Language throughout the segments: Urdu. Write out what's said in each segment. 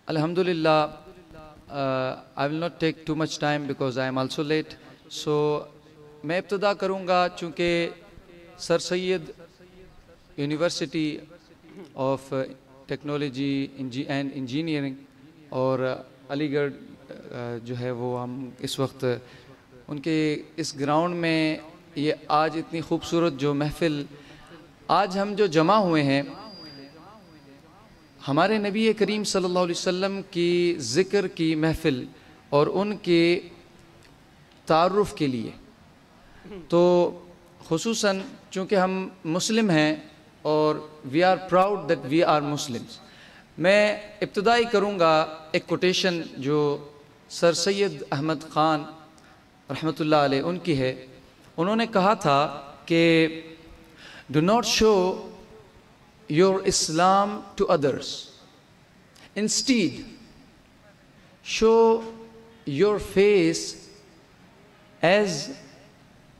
Alhamdulillah, I will not take too much time because I am also late. So, میں ابتدا کروں گا چونکہ Sir Syed University of Technology and Engineering اور علی گڑھ جو ہے وہ ہم اس وقت ان کے اس گراؤنڈ میں یہ آج اتنی خوبصورت جو محفل آج ہم جو جمع ہوئے ہیں ہمارے نبی کریم صلی اللہ علیہ وسلم کی ذکر کی محفل اور ان کے تعارف کے لیے، تو خصوصاً چونکہ ہم مسلم ہیں اور we are proud that we are Muslims, میں ابتدائی کروں گا ایک کوٹیشن جو سر سید احمد خان رحمۃ اللہ علیہ ان کی ہے. انہوں نے کہا تھا کہ do not show your Islam to others. Instead, show your face as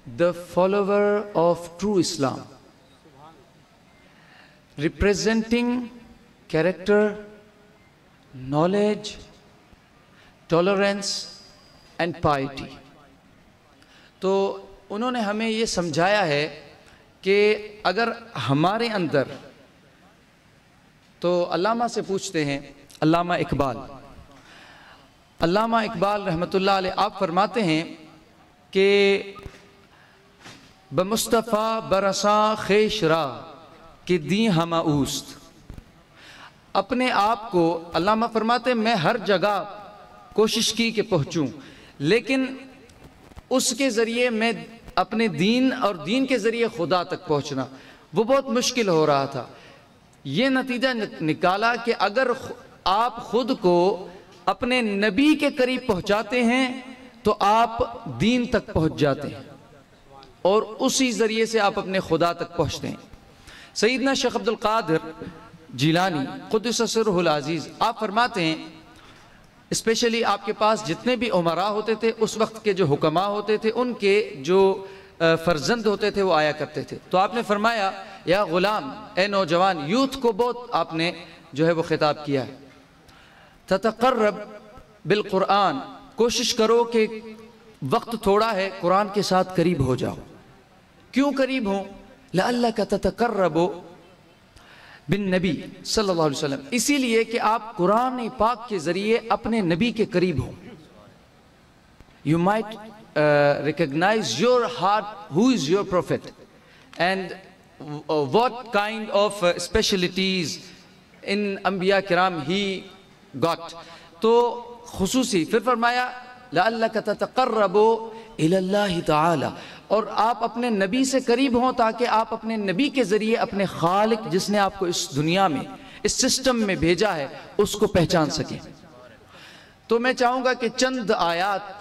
the follower of true Islam, representing character, knowledge, tolerance and piety. تو انہوں نے ہمیں یہ سمجھایا ہے کہ اگر ہمارے اندر، تو علامہ سے پوچھتے ہیں، علامہ اقبال رحمۃ اللہ علیہ، آپ فرماتے ہیں کہ بمصطفیٰ برساں خیش را کہ دیں ہما اوست. اپنے آپ کو علامہ فرماتے ہیں میں ہر جگہ کوشش کی کہ پہنچوں، لیکن اس کے ذریعے میں اپنے دین اور دین کے ذریعے خدا تک پہنچنا وہ بہت مشکل ہو رہا تھا. یہ نتیجہ نکالا کہ اگر آپ خود کو اپنے نبی کے قریب پہنچاتے ہیں تو آپ دین تک پہنچ جاتے ہیں اور اسی ذریعے سے آپ اپنے خدا تک پہنچتے ہیں. سیدنا شیخ عبد القادر جیلانی قدس سرہ العزیز، آپ فرماتے ہیں اسپیشلی آپ کے پاس جتنے بھی عمراء ہوتے تھے اس وقت کے جو حکماء ہوتے تھے ان کے جو فرزند ہوتے تھے وہ آیا کرتے تھے، تو آپ نے فرمایا یا غلام، اے نوجوان، یوتھ کو بہت آپ نے جو ہے وہ خطاب کیا ہے، تتقرب بالقرآن، کوشش کرو کہ وقت تھوڑا ہے قرآن کے ساتھ قریب ہو جاؤ. کیوں قریب ہوں؟ لعلک تتقرب بالنبی صلی اللہ علیہ وسلم، اسی لیے کہ آپ قرآن پاک کے ذریعے اپنے نبی کے قریب ہوں. You might recognize your heart who is your prophet and what kind of specialties in انبیاء کرام he got. تو خصوصی پھر فرمایا لعلک تتقرب الی اللہ تعالی، اور آپ اپنے نبی سے قریب ہوں تاکہ آپ اپنے نبی کے ذریعے اپنے خالق جس نے آپ کو اس دنیا میں اس سسٹم میں بھیجا ہے اس کو پہچان سکیں. تو میں چاہوں گا کہ چند آیات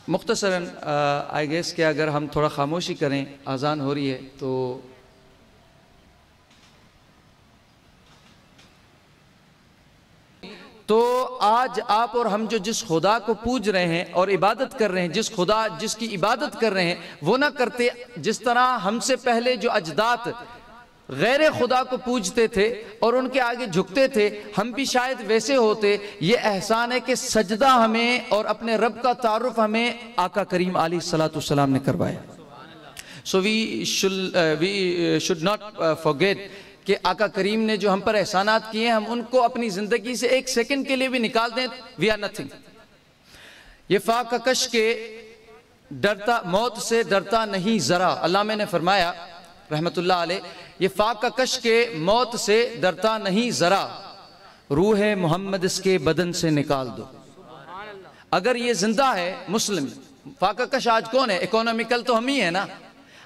مختصراً آئی گیس کہ اگر ہم تھوڑا خاموشی کریں، اذان ہو رہی ہے تو آج آپ اور ہم جو جس خدا کو پوج رہے ہیں اور عبادت کر رہے ہیں، جس کی عبادت کر رہے ہیں وہ نہ کرتے جس طرح ہم سے پہلے جو اجداد غیر خدا کو پوجتے تھے اور ان کے آگے جھکتے تھے، ہم بھی شاید ویسے ہوتے. یہ احسان ہے کہ سجدہ ہمیں اور اپنے رب کا تعارف ہمیں آقا کریم علیہ السلام نے کروایا. So we should not forget کہ آقا کریم نے جو ہم پر احسانات کیے ہیں ہم ان کو اپنی زندگی سے ایک سیکنڈ کے لیے بھی نکال دیں we are nothing. یہ فاقہ کش کے موت سے ڈرتا نہیں ذرا، علامہ نے فرمایا رحمت اللہ علیہ، یہ فاقہ کش کے موت سے ڈرتا نہیں ذرا، روح محمد اس کے بدن سے نکال دو. اگر یہ زندہ ہے مسلم، فاقہ کش آج کون ہے؟ اکونومیکل تو ہم ہی ہیں نا،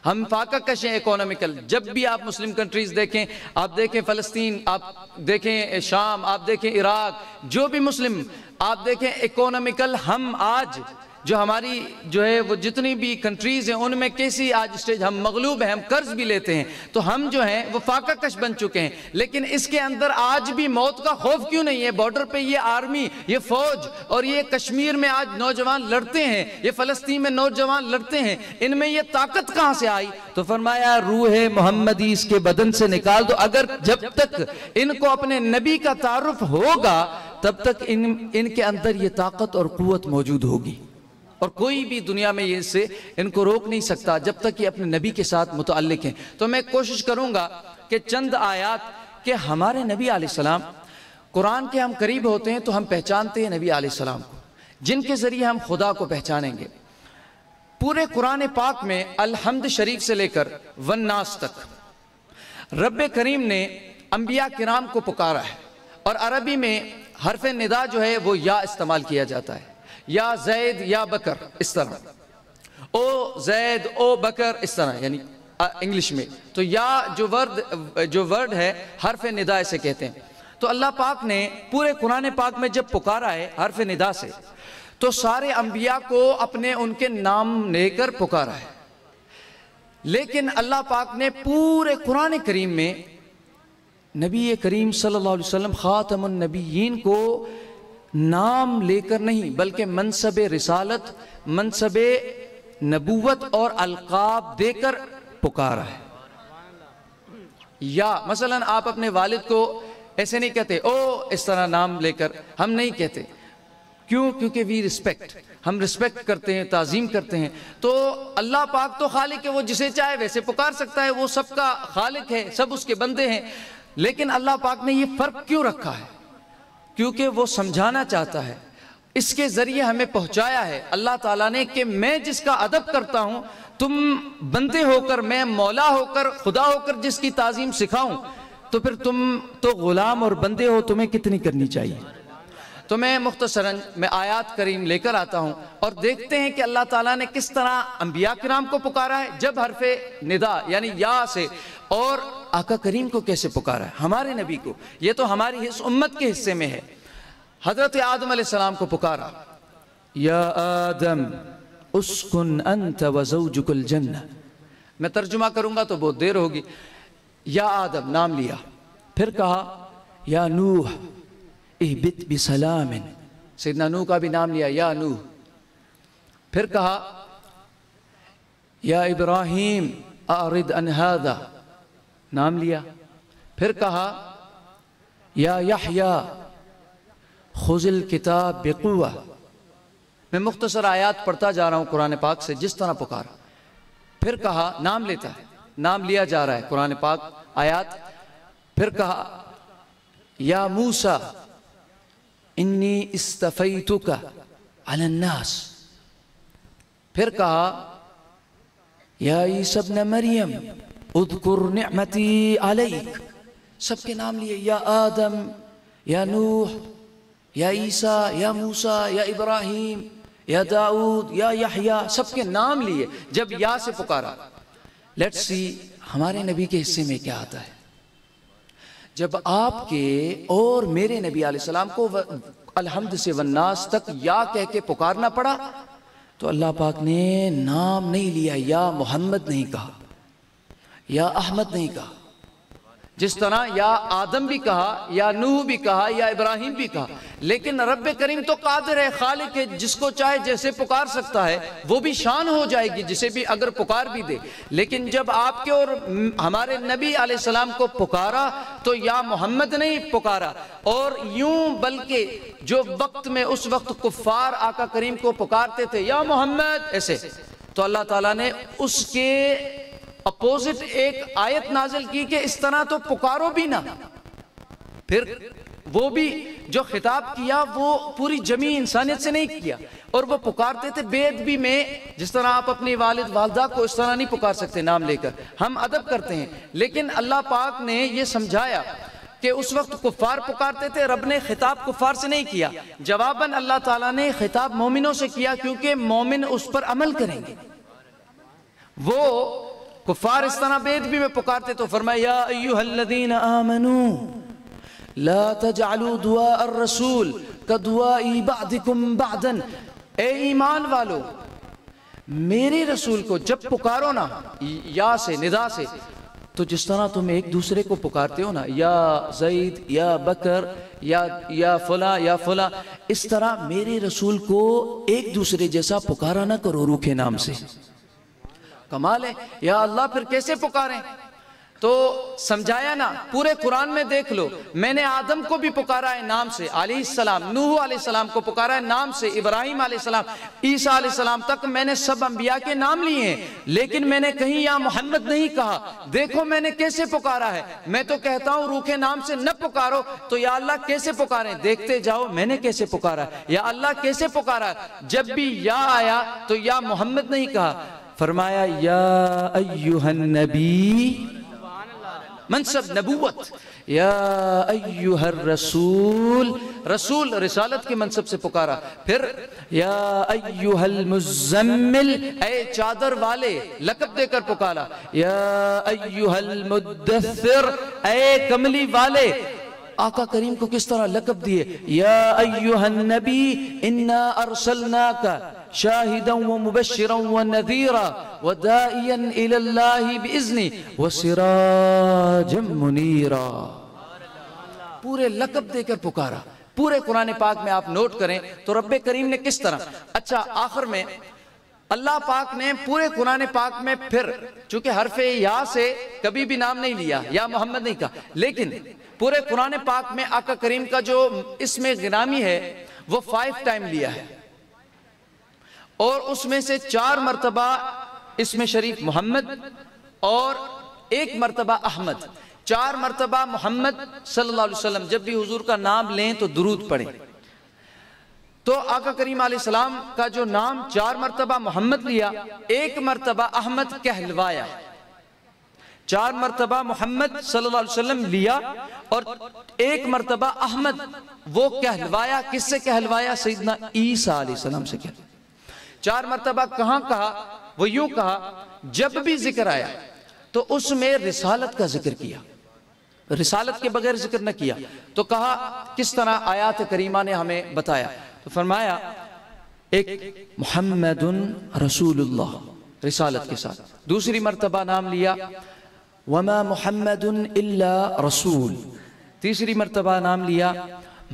ہم فاقہ کش ہیں اکونومیکل. جب بھی آپ مسلم کنٹریز دیکھیں، آپ دیکھیں فلسطین، آپ دیکھیں شام، آپ دیکھیں عراق، جو بھی مسلم آپ دیکھیں اکونومیکل. ہم آج جو ہماری جو ہے وہ جتنی بھی کنٹریز ہیں ان میں کیسی آج اسٹیج، ہم مغلوب ہیں، ہم قرض بھی لیتے ہیں، تو ہم جو ہیں وہ فاقہ کش بن چکے ہیں. لیکن اس کے اندر آج بھی موت کا خوف کیوں نہیں ہے؟ بارڈر پہ یہ آرمی، یہ فوج اور یہ کشمیر میں آج نوجوان لڑتے ہیں، یہ فلسطین میں نوجوان لڑتے ہیں، ان میں یہ طاقت کہاں سے آئی؟ تو فرمایا روح محمدی اس کے بدن سے نکال دو. اگر جب تک ان کو اپنے نبی کا تعارف ہوگا تب تک ان کے اندر یہ طاقت اور قوت موجود ہوگی، اور کوئی بھی دنیا میں یہ سے ان کو روک نہیں سکتا جب تک یہ اپنے نبی کے ساتھ متعلق ہیں۔ تو میں کوشش کروں گا کہ چند آیات کہ ہمارے نبی علیہ السلام، قرآن کے ہم قریب ہوتے ہیں تو ہم پہچانتے ہیں نبی علیہ السلام کو، جن کے ذریعے ہم خدا کو پہچانیں گے۔ پورے قرآن پاک میں الحمد شریف سے لے کر والناس تک رب کریم نے انبیاء کرام کو پکارا ہے، اور عربی میں حرف ندا جو ہے وہ یا استعمال کیا جاتا ہے، یا زید یا بکر، اس طرح او زید او بکر، اس طرح، یعنی انگلش میں تو یا جو ورڈ ہے حرف ندا اسے کہتے ہیں۔ تو اللہ پاک نے پورے قرآن پاک میں جب پکارا ہے حرف ندا سے، تو سارے انبیاء کو اپنے ان کے نام لے کر پکارا ہے، لیکن اللہ پاک نے پورے قرآن کریم میں نبی کریم صلی اللہ علیہ وسلم خاتم النبیین کو نام لے کر نہیں بلکہ منصب رسالت، منصب نبوت اور القاب دے کر پکارا ہے۔ یا مثلا آپ اپنے والد کو ایسے نہیں کہتے او اس طرح نام لے کر، ہم نہیں کہتے، کیوں؟ کیونکہ وی ریسپیکٹ، ہم ریسپیکٹ کرتے ہیں، تعظیم کرتے ہیں۔ تو اللہ پاک تو خالق ہے، وہ جسے چاہے ویسے پکار سکتا ہے، وہ سب کا خالق ہے، سب اس کے بندے ہیں، لیکن اللہ پاک نے یہ فرق کیوں رکھا ہے؟ کیونکہ وہ سمجھانا چاہتا ہے، اس کے ذریعے ہمیں پہنچایا ہے اللہ تعالیٰ نے کہ میں جس کا ادب کرتا ہوں، تم بندے ہو کر، میں مولا ہو کر، خدا ہو کر جس کی تعظیم سکھاؤں، تو پھر تم تو غلام اور بندے ہو، تمہیں کتنی کرنی چاہیے۔ تو میں مختصراً میں آیات کریم لے کر آتا ہوں، اور دیکھتے ہیں کہ اللہ تعالیٰ نے کس طرح انبیاء کرام کو پکارا ہے جب حرف ندا یعنی یا سے، اور آقا کریم کو کیسے پکارا ہے، ہمارے نبی کو۔ یہ تو ہماری اس امت کے حصے میں ہے۔ حضرت آدم علیہ السلام کو پکارا، یا آدم اسکن انت وزوجک الجنہ، میں ترجمہ کروں گا تو بہت دیر ہوگی۔ یا آدم نام لیا، پھر کہا یا نوح اہبط بسلام، سیدنا نوح کا بھی نام لیا یا نوح، پھر کہا یا ابراہیم اعرض عن ھذا، نام لیا، پھر کہا یا یحییٰ خذ الکتاب بقوہ۔ میں مختصر آیات پڑھتا جا رہا ہوں قرآن پاک سے، جس طرح پکارا، پھر کہا نام لیتا ہے، نام لیا جا رہا ہے قرآن پاک آیات، پھر کہا یا موسیٰ انی استفیتک علی الناس، پھر کہا یا عیسی ابن مریم اذکر نعمتی علیک، سب کے نام لیے، یا آدم، یا نوح، یا عیسیٰ، یا موسیٰ، یا ابراہیم، یا داؤد، یا یحییٰ، سب کے نام لیے جب یا سے پکارا۔ لیٹس سی ہمارے نبی کے حصے میں کیا آتا ہے۔ جب آپ کے اور میرے نبی علیہ السلام کو الحمد سے والناس تک یا کہہ کے پکارنا پڑا، تو اللہ پاک نے نام نہیں لیا، یا محمد نہیں کہا، یا احمد نہیں کہا، جس طرح یا آدم بھی کہا، یا نوح بھی کہا، یا ابراہیم بھی کہا، لیکن رب کریم تو قادر ہے، خالق ہے، جس کو چاہے جیسے پکار سکتا ہے، وہ بھی شان ہو جائے گی جسے بھی اگر پکار بھی دے۔ لیکن جب آپ کے اور ہمارے نبی علیہ السلام کو پکارا تو یا محمد نہیں پکارا، اور یوں بلکہ جو وقت میں اس وقت کفار آقا کریم کو پکارتے تھے یا محمد ایسے، تو اللہ تعالیٰ نے اس کے اپوزٹ ایک آیت نازل کی کہ اس طرح تو پکارو بھی نہ۔ پھر وہ بھی جو خطاب کیا وہ پوری جمیع انسانیت سے نہیں کیا، اور وہ پکارتے تھے بے ادبی میں، جس طرح آپ اپنی والد والدہ کو اس طرح نہیں پکار سکتے نام لے کر، ہم ادب کرتے ہیں، لیکن اللہ پاک نے یہ سمجھایا کہ اس وقت کفار پکارتے تھے، رب نے خطاب کفار سے نہیں کیا، جواباً اللہ تعالیٰ نے خطاب مومنوں سے کیا، کیونکہ مومن اس پر عمل کریں گے۔ وہ کفار اس طرح بے ادبی میں پکارتے تو فرمایا یا ایھا الذین آمنوا لا تجعلوا دعاء الرسول کدعاء بعضکم بعضا، اے ایمان والو میرے رسول کو جب پکارو نا یا سے، ندا سے، تو جس طرح تم ایک دوسرے کو پکارتے ہو نا، یا زید، یا بکر، یا فلاں، یا فلاں، اس طرح میرے رسول کو ایک دوسرے جیسا پکارا نہ کرو روکھے نام سے۔ کمال ہے، یا اللہ پھر کیسے پکاریں؟ تو سمجھایا نا، پورے قرآن میں دیکھ لو، میں نے آدم کو بھی پکارا ہے نام سے علیہ السلام، نوح علیہ السلام کو پکارا ہے نام سے، ابراہیم علیہ السلام، عیسیٰ علیہ السلام تک میں نے سب انبیاء کے نام لیے ہیں، لیکن میں نے کہیں یا محمد نہیں کہا۔ دیکھو میں نے کیسے پکارا ہے، میں تو کہتا ہوں روح کے نام سے نہ پکارو، تو یا اللہ کیسے پکاریں؟ دیکھتے جاؤ میں نے کیسے پکارا، یا اللہ کیسے پکارا۔ جب بھی یا آیا تو یا محمد نہیں کہا، فرمایا یا ایہا النبی، منصب نبوت، یا ایہا الرسول، رسول رسالت کے منصب سے پکارا، پھر یا ایہا المزمل، اے چادر والے، لقب دے کر پکارا، یا ایہا المدثر، اے کملی والے۔ آقا کریم کو کس طرح لقب دیے، یا ایہا النبی انا ارسلناک شاہدا ومبشرا ونذیرا ودائیا الی اللہ باذنہ وسراجا منیرا۔ پورے لقب دے کر پکارا، پورے قرآن پاک میں آپ نوٹ کریں تو رب کریم نے کس طرح۔ اچھا آخر میں اللہ پاک نے پورے قرآن پاک میں پھر، چونکہ حرف یا سے کبھی بھی نام نہیں لیا، یا محمد نہیں کہا، لیکن پورے قرآن پاک میں آقا کریم کا جو اسم غرامی ہے وہ 5 ٹائم لیا ہے، اور اس میں سے 4 مرتبہ اسم شریف محمد اور 1 مرتبہ احمد۔ 4 مرتبہ محمد صلی اللہ علیہ وسلم، جب بھی حضور کا نام لیں تو درود پڑھیں۔ تو آقا کریم علیہ السلام کا جو نام 4 مرتبہ محمد لیا، 1 مرتبہ احمد کہلوایا، 4 مرتبہ محمد صلی اللہ علیہ وسلم لیا اور 1 مرتبہ احمد وہ کہلوایا۔ کس سے کہلوایا؟ سیدنا عیسیٰ علیہ السلام سے کہلوایا۔ 4 مرتبہ کہاں کہا؟ وہ یوں کہا، جب بھی ذکر آیا تو اس میں رسالت کا ذکر کیا، رسالت کے بغیر ذکر نہ کیا۔ تو کہا کس طرح، آیات کریمہ نے ہمیں بتایا، تو فرمایا ایک محمد رسول اللہ رسالت کے ساتھ، دوسری مرتبہ نام لیا وما محمد الا رسول، تیسری مرتبہ نام لیا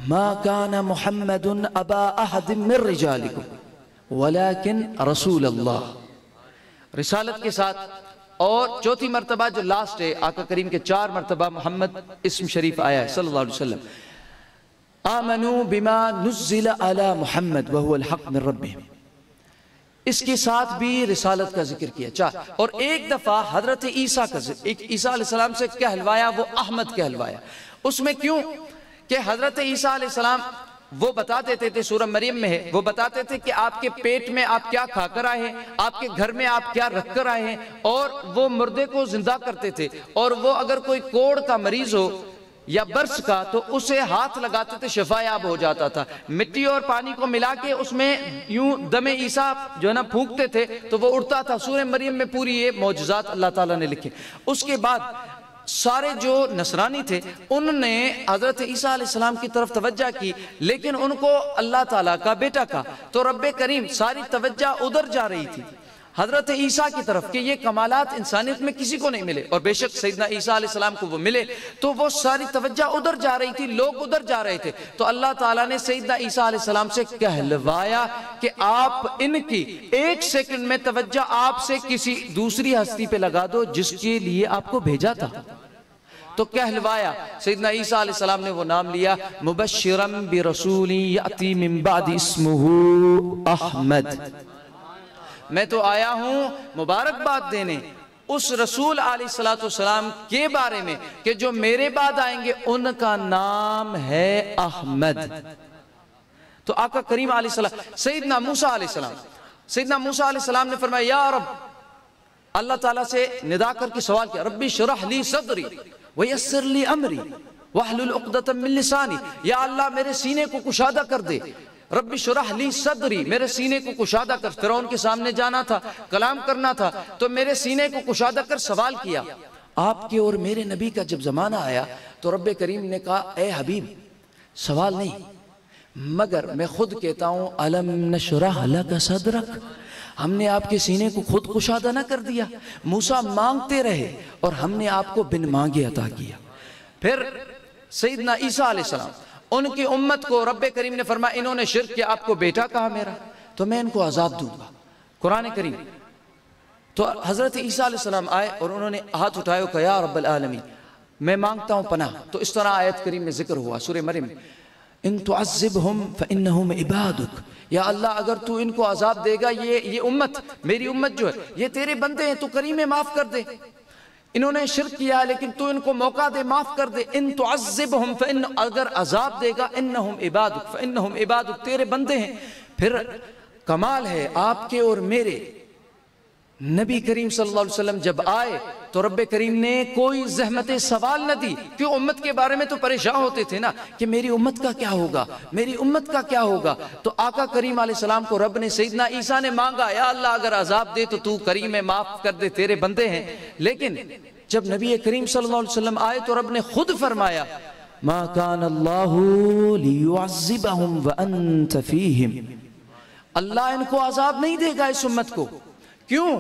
ما كان محمد ابا احد من رجالکم ولیکن رسول اللہ، رسالت کے ساتھ۔ اور چوتھی مرتبہ جو لاسٹ ہے، آقا کریم کے 4 مرتبہ محمد اسم شریف آیا ہے صلی اللہ علیہ وسلم، آمنوا بما نزل علی محمد وهو الحق من ربهم، اس کے ساتھ بھی رسالت کا ذکر کیا 4۔ اور ایک دفعہ حضرت عیسیٰ کا ذکر، عیسیٰ علیہ السلام سے کہلوایا، وہ احمد کہلوایا۔ اس میں کیوں کہ حضرت عیسیٰ علیہ السلام وہ بتاتے تھے، سورہ مریم میں ہے، وہ بتاتے تھے کہ آپ کے پیٹ میں آپ کیا کھا کر آئے ہیں، آپ کے گھر میں آپ کیا رکھ کر آئے ہیں، اور وہ مردے کو زندہ کرتے تھے، اور وہ اگر کوئی کوڑ کا مریض ہو یا برس کا تو اسے ہاتھ لگاتے تھے، شفا یاب ہو جاتا تھا۔ مٹی اور پانی کو ملا کے اس میں یوں دم عیسیٰ جو ہے نا پھونکتے تھے تو وہ اڑتا تھا۔ سورہ مریم میں پوری یہ معجزات اللہ تعالیٰ نے لکھے۔ اس کے بعد سارے جو نصرانی تھے انہوں نے حضرت عیسیٰ علیہ السلام کی طرف توجہ کی، لیکن ان کو اللہ تعالیٰ کا بیٹا کہا، تو رب کریم ساری توجہ ادھر جا رہی تھی حضرت عیسیٰ کی طرف کہ یہ کمالات انسانیت میں کسی کو نہیں ملے، اور بے شک سیدنا عیسیٰ علیہ السلام کو وہ ملے، تو وہ ساری توجہ ادھر جا رہی تھی، لوگ ادھر جا رہے تھے۔ تو اللہ تعالیٰ نے سیدنا عیسیٰ علیہ السلام سے کہلوایا کہ آپ ان کی 1 سیکنڈ میں توجہ آپ سے کسی دوسری ہستی پہ لگا دو جس کے لیے آپ کو بھیجا تھا۔ تو کہلوایا، سیدنا عیسیٰ علیہ السلام نے وہ نام لیا مبشرا برسول یأتی من بعد اسمہ احمد، میں تو آیا ہوں مبارکباد دینے اس رسول علیہ السلام کے بارے میں کہ جو میرے بعد آئیں گے ان کا نام ہے احمد۔ تو آقا کریم علیہ السلام، سیدنا موسیٰ علیہ السلام، سیدنا موسیٰ علیہ السلام نے فرمایا یا رب، اللہ تعالیٰ سے ندا کر کے سوال کیا، ربی شرح لی صدری ویسر لی امری واحلل عقدۃ من لسانی، یا اللہ میرے سینے کو کشادہ کر دے، رب شرح لی صدری، میرے سینے کو کشادہ کر۔ فرعون کے سامنے جانا تھا، کلام کرنا تھا، تو میرے سینے کو کشادہ کر سوال کیا۔ آپ کے اور میرے نبی کا جب زمانہ آیا تو رب کریم نے کہا اے حبیب سوال نہیں، مگر میں خود کہتا ہوں الم نشرح لک صدرک، ہم نے آپ کے سینے کو خود کشادہ نہ کر دیا۔ موسیٰ مانگتے رہے اور ہم نے آپ کو بن مانگے عطا کیا۔ پھر سیدنا عیسیٰ علیہ السلام، ان کی امت کو رب کریم نے فرمایا انہوں نے شرک کیا، آپ کو بیٹا کہا میرا، تو میں ان کو عذاب دوں گا۔ قرآن کریم تو حضرت عیسیٰ علیہ السلام آئے اور انہوں نے ہاتھ اٹھائے کہ یا رب العالمین میں مانگتا ہوں پناہ. تو اس طرح آیت کریم میں ذکر ہوا سورہ مریم میں ان تعذبہم فانہم عبادک، یا اللہ اگر تو ان کو عذاب دے گا، یہ امت میری امت جو ہے یہ تیرے بندے ہیں، تو کریم معاف کر دے. انہوں نے شرک کیا لیکن تو ان کو موقع دے، معاف کر دے. ان تعذبہم فان، اگر عذاب دے گا، انہم عبادک فانہم عبادک، تیرے بندے ہیں. پھر کمال ہے آپ کے اور میرے، نبی کریم صلی اللہ علیہ وسلم جب آئے تو رب کریم نے کوئی زحمت سوال نہ دی. کیوں؟ امت کے بارے میں تو پریشان ہوتے تھے نا کہ میری امت کا کیا ہوگا، میری امت کا کیا ہوگا. تو آقا کریم علیہ السلام کو رب نے، سیدنا عیسیٰ نے مانگا یا اللہ اگر عذاب دے تو کریم معاف کر دے، تیرے بندے ہیں. لیکن جب نبی کریم صلی اللہ علیہ وسلم آئے تو رب نے خود فرمایا ما کان اللہ لیعذبہم وانت فیہم، اللہ ان کو عذاب نہیں دے گا اس امت کو. کیوں؟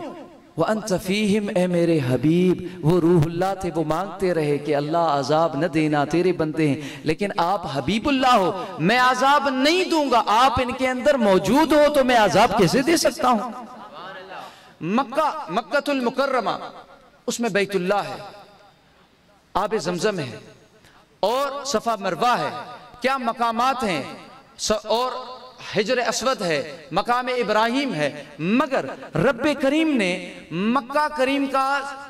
وَأَنْتَ فِيهِمْ، اے میرے حبیب. وہ روح اللہ تھے، وہ مانگتے رہے کہ اللہ عذاب نہ دینا، تیرے بندے ہیں. لیکن آپ حبیب اللہ ہو، میں عذاب نہیں دوں گا. آپ ان کے اندر موجود ہو تو میں عذاب کیسے دے سکتا ہوں؟ مکہ المکرمہ، اس میں بیت اللہ ہے، آب زمزم ہے اور صفا مروہ ہے، کیا مقامات ہیں، اور حجر اسود ہے، مقام ابراہیم ہے. مگر رب کریم نے مکہ کریم کا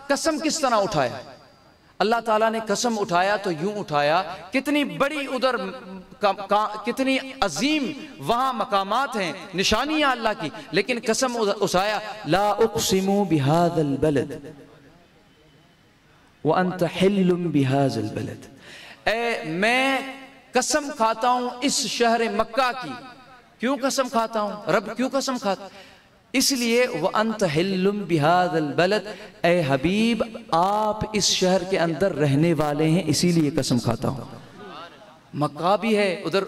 قسم کس طرح اٹھایا؟ اللہ تعالیٰ نے قسم اٹھایا تو یوں اٹھایا، کتنی بڑی ادھر کتنی عظیم وہاں مقامات ہیں، نشانیاں اللہ کی، لیکن قسم اٹھایا لا اقسم بهذا البلد وانت حل بهذا البلد، اے میں قسم کھاتا ہوں اس شہر مکہ کی. کیوں قسم کھاتا ہوں؟ رب کیوں قسم کھاتا؟ اس لیے وَأَنْتَ حِلٌّ بِهَذَا الْبَلَدِ، اے حبیب آپ اس شہر کے اندر رہنے والے ہیں، اسی لیے قسم کھاتا ہوں. مکہ بھی ہے، ادھر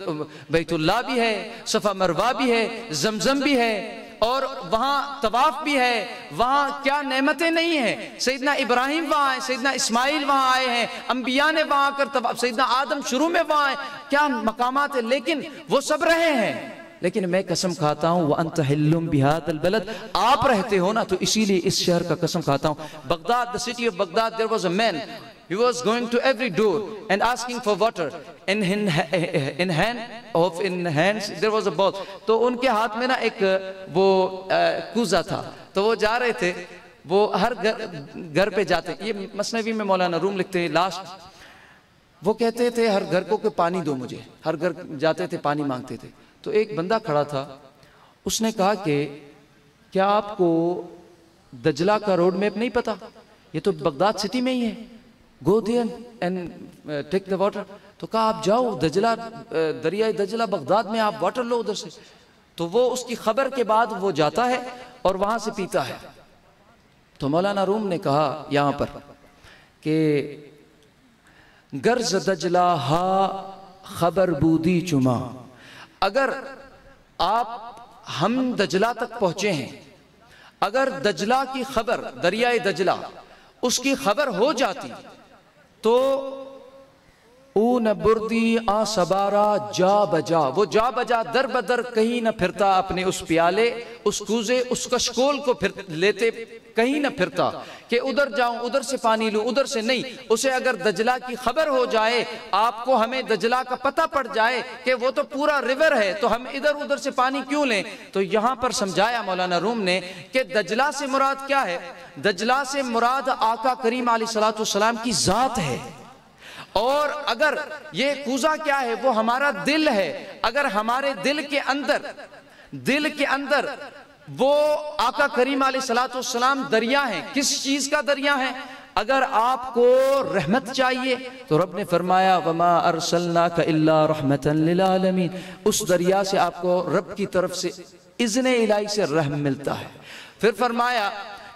بیت اللہ بھی ہے، صفا مروہ بھی ہے، زمزم بھی ہے، اور وہاں طواف بھی ہے. وہاں کیا نعمتیں نہیں ہیں. سیدنا ابراہیم وہاں آئے، سیدنا اسماعیل وہاں آئے ہیں، انبیاء نے وہاں آ کر طواف، سیدنا آدم شروع میں وہاں آئے، کیا مقامات ہیں. لیکن وہ سب رہے ہیں، لیکن میں قسم کھاتا ہوں وَأَنْتَ حِلٌّ بِهَذَا الْبَلَدِ، آپ رہتے ہو نا، تو اسی لیے اس شہر کا قسم کھاتا ہوں. Baghdad, the city of Baghdad, there was a man. He was going to every door and asking for water. In hands there was a bowl. تو ان کے ہاتھ میں نا ایک وہ کوزہ تھا، تو وہ جا رہے تھے، وہ ہر گھر پہ جاتے. یہ مثنوی میں مولانا روم لکھتے ہیں لاسٹ، وہ کہتے تھے ہر گھر کو کہ پانی دو مجھے، ہر گھر جاتے تھے پانی مانگتے تھے. تو ایک بندہ کھڑا تھا، اس نے کہا کہ کیا آپ کو دجلہ کا روڈ میپ نہیں پتا؟ یہ تو بغداد سٹی میں ہی ہے. Go there and take the water. تو کہا آپ جاؤ دجلہ، دریائے دجلہ بغداد میں، آپ واٹر لو ادھر سے. تو وہ اس کی خبر کے بعد وہ جاتا ہے اور وہاں سے پیتا ہے. تو مولانا روم نے کہا یہاں پر کہ گرز دجلہ ہا خبر بودی چما، اگر ہم دجلہ تک پہنچے ہیں، اگر دجلہ کی خبر، دریائے دجلہ اس کی خبر ہو جاتی تو اون بردی آ سبارا جا بجا، وہ جا بجا در بدر کہیں نہ پھرتا اپنے اس پیالے، اس کوزے، اس کشکول کو لیتے، کہیں نہ پھرتا کہ ادھر جاؤں، ادھر سے پانی لوں، ادھر سے نہیں. اسے اگر دجلہ کی خبر ہو جائے، آپ کو ہمیں دجلہ کا پتہ پڑ جائے کہ وہ تو پورا ریور ہے، تو ہم ادھر سے پانی کیوں لیں؟ تو یہاں پر سمجھایا مولانا روم نے کہ دجلہ سے مراد کیا ہے؟ دجلہ سے مراد آقا کریم علیہ السلام کی ذات ہے. اور اگر یہ کوزہ کیا ہے؟ وہ ہمارا دل ہے. اگر ہمارے دل کے اندر وہ آقا کریم علیہ السلام دریا ہیں. کس چیز کا دریا ہے؟ اگر آپ کو رحمت چاہیے تو رب نے فرمایا وَمَا أَرْسَلْنَاكَ إِلَّا رَحْمَةً لِلْعَالَمِينَ، اس دریا سے آپ کو رب کی طرف سے اذن الہی سے رحم ملتا ہے. پھر فرمایا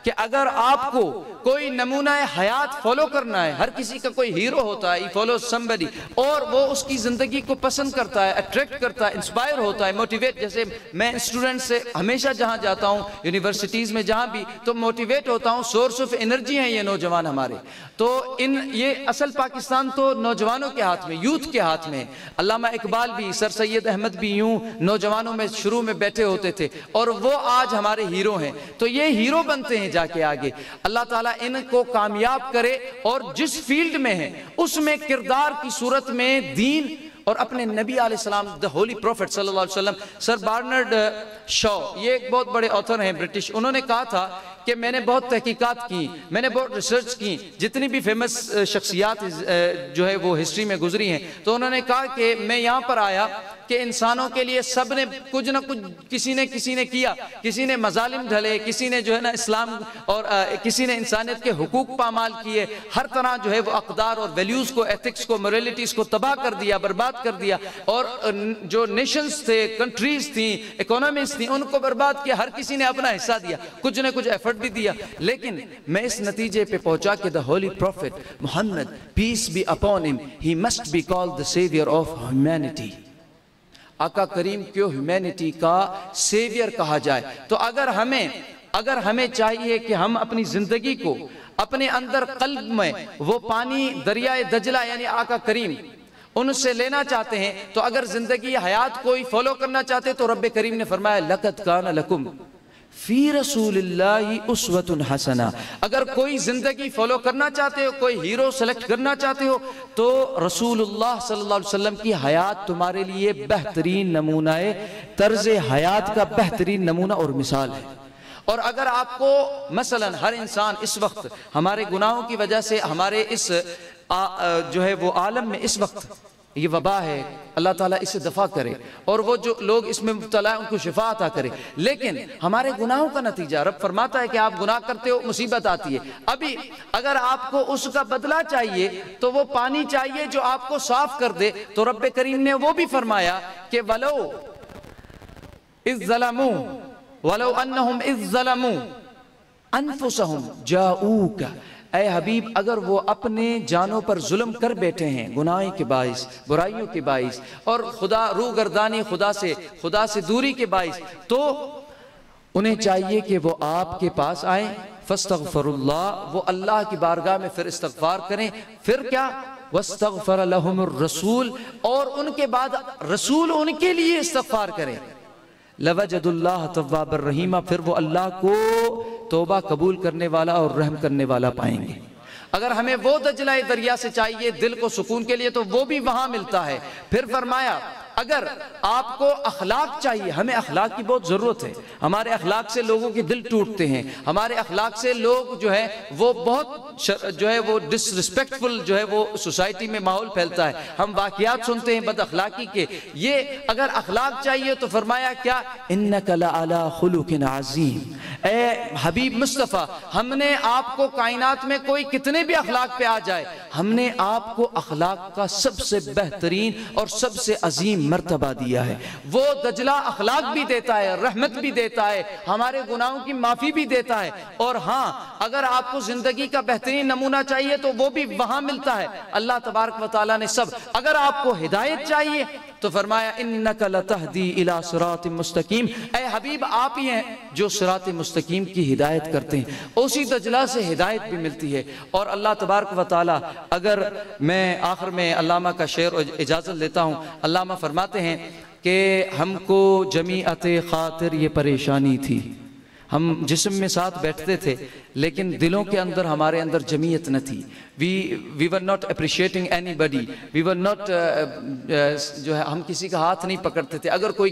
کہ اگر آپ کو کوئی نمونہ حیات فالو کرنا ہے، ہر کسی کا کوئی ہیرو ہوتا ہے، فالو somebody، اور وہ اس کی زندگی کو پسند کرتا ہے، اٹریکٹ کرتا ہے، انسپائر ہوتا ہے، موٹیویٹ. جیسے میں اسٹوڈنٹ سے ہمیشہ جہاں جاتا ہوں، یونیورسٹیز میں جہاں بھی، تو موٹیویٹ ہوتا ہوں. سورس آف انرجی ہیں یہ نوجوان ہمارے. تو یہ اصل پاکستان تو نوجوانوں کے ہاتھ میں، یوتھ کے ہاتھ میں. علامہ اقبال بھی، سر سید احمد بھی یوں نوجوانوں میں شروع میں بیٹھے ہوتے تھے، اور وہ آج ہمارے ہیرو ہیں. تو یہ ہیرو بنتے ہیں جا کے آگے. اللہ تعالیٰ ان کو کامیاب کرے اور جس فیلڈ میں ہے اس میں کردار کی صورت میں دین اور اپنے نبی علیہ السلام the holy prophet صلی اللہ علیہ وسلم. سر برنارڈ شاء یہ ایک بہت بڑے آتھر ہیں برٹش, انہوں نے کہا تھا کہ میں نے بہت تحقیقات کی, میں نے بہت ریسرچ کی, جتنی بھی فیمس شخصیات جو ہے وہ ہسٹری میں گزری ہیں, تو انہوں نے کہا کہ میں یہاں پر آیا کہ انسانوں کے لیے سب نے کچھ نہ کچھ کسی نے کیا, کسی نے مظالم ڈھلے, کسی نے جو ہے نا اسلام اور کسی نے انسانیت کے حقوق پامال کیے, ہر طرح جو ہے وہ اقدار اور ویلیوز کو, ایتھکس کو, موریلٹیز کو تباہ کر دیا, برباد کر دیا, اور جو نیشنز تھے, کنٹریز تھیں, اکانومیز تھیں, ان کو برباد کیا. ہر کسی نے اپنا حصہ دیا, کچھ نہ کچھ ایفرٹ بھی دیا, لیکن میں اس نتیجے پہ پہنچا کہ the holy prophet Muhammad, peace be upon him, he must be called the savior of humanity. آقا کریم کو ہیومینٹی کا سیویئر کہا جائے. تو اگر ہمیں چاہیے کہ ہم اپنی زندگی کو اپنے اندر قلب میں وہ پانی دریائے دجلہ یعنی آقا کریم ان سے لینا چاہتے ہیں, تو اگر زندگی حیات کوئی فالو کرنا چاہتے تو رب کریم نے فرمایا لَقَدْ كَانَ لَكُمْ فی رسول اللہ اسوۃ حسنہ. اگر کوئی زندگی فالو کرنا چاہتے ہو, کوئی ہیرو سلیکٹ کرنا چاہتے ہو, تو رسول اللہ صلی اللہ علیہ وسلم کی حیات تمہارے لیے بہترین نمونہ ہے, طرز حیات کا بہترین نمونہ اور مثال ہے. اور اگر آپ کو مثلا ہر انسان اس وقت ہمارے گناہوں کی وجہ سے ہمارے اس جو ہے وہ عالم میں اس وقت یہ وبا ہے, اللہ تعالیٰ اسے دفع کرے, اور وہ جو لوگ اس میں مبتلا ہیں ان کو شفا عطا کرے, لیکن ہمارے گناہوں کا نتیجہ رب فرماتا ہے کہ آپ گناہ کرتے ہو, مصیبت آتی ہے. ابھی اگر آپ کو اس کا بدلہ چاہیے تو وہ پانی چاہیے جو آپ کو صاف کر دے, تو رب کریم نے وہ بھی فرمایا کہ وَلَوْ إِذْ ظَلَمُوا وَلَوْ أَنَّهُمْ إِذْ ظَلَمُوا أَنفُسَهُمْ جَاءُوكَ. اے حبیب اگر وہ اپنے جانوں پر ظلم کر بیٹھے ہیں گناہ کے باعث, برائیوں کے باعث, اور روگردانی خدا سے دوری کے باعث, تو انہیں چاہیے کہ وہ آپ کے پاس آئیں, فاستغفر اللہ, وہ اللہ کی بارگاہ میں پھر استغفار کریں. پھر کیا؟ واستغفر لهم الرسول, اور ان کے بعد رسول ان کے لیے استغفار کریں. لوجد اللہ تواب الرحیم, پھر وہ اللہ کو توبہ قبول کرنے والا اور رحم کرنے والا پائیں گے. اگر ہمیں وہ دجلہ دریا سے چاہیے دل کو سکون کے لیے, تو وہ بھی وہاں ملتا ہے. پھر فرمایا اگر آپ کو اخلاق چاہیے, ہمیں اخلاق کی بہت ضرورت ہے, ہمارے اخلاق سے لوگوں کے دل ٹوٹتے ہیں, ہمارے اخلاق سے لوگ جو ہے وہ بہت جو ہے وہ ڈس رسپیکٹفل جو ہے وہ سوسائٹی میں ماحول پھیلتا ہے, ہم واقعات سنتے ہیں بد اخلاقی کے. یہ اگر اخلاق چاہیے تو فرمایا کیا؟ انک لعلی خلق عظیم. اے حبیب مصطفیٰ, ہم نے آپ کو کائنات میں کوئی کتنے بھی اخلاق پہ آ جائے, ہم نے آپ کو اخلاق کا سب سے بہترین اور سب سے عظیم مرتبہ دیا ہے. وہ دجلہ اخلاق بھی دیتا ہے, رحمت بھی دیتا ہے, ہمارے گناہوں کی معافی بھی دیتا ہے. اور ہاں اگر آپ کو زندگی کا بہترین نمونہ چاہیے تو وہ بھی وہاں ملتا ہے. اللہ تبارک و تعالیٰ نے سب. اگر آپ کو ہدایت چاہیے تو فرمایا انک لتہدی الی صراط مستقیم. اے حبیب آپ ہی ہیں جو صراط مستقیم کی ہدایت کرتے ہیں, اسی دجلہ سے ہدایت بھی ملتی ہے. اور اللہ تبارک و تعالیٰ, اگر میں آخر میں علامہ کا شعر اجازت لیتا ہوں, علامہ فرماتے ہیں کہ ہم کو جمیعت خاطر یہ پریشانی تھی, ہم جسم میں ساتھ بیٹھتے تھے لیکن دلوں کے اندر ہمارے اندر جمعیت نہ تھی. we were not appreciating anybody, we were not جو ہے ہم کسی کا ہاتھ نہیں پکڑتے تھے. اگر کوئی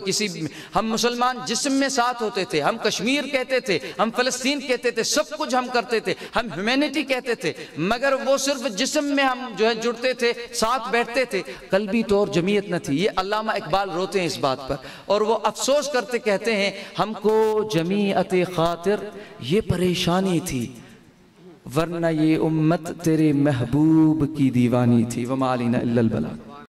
ہم مسلمان جسم میں ساتھ ہوتے تھے, ہم کشمیر کہتے تھے, ہم فلسطین کہتے تھے, سب کچھ ہم کرتے تھے, ہم ہیومینٹی کہتے تھے, مگر وہ صرف جسم میں ہم جو ہے جڑتے تھے, ساتھ بیٹھتے تھے, قلبی طور جمعیت نہ تھی. یہ علامہ اقبال روتے ہیں اس بات پر, اور وہ افسوس کرتے کہتے ہیں ہم کو جمیعت خاطر یہ پریشانی تھی, ورنہ یہ امت تیرے محبوب کی دیوانی تھی. وما علینا الا البلاغ.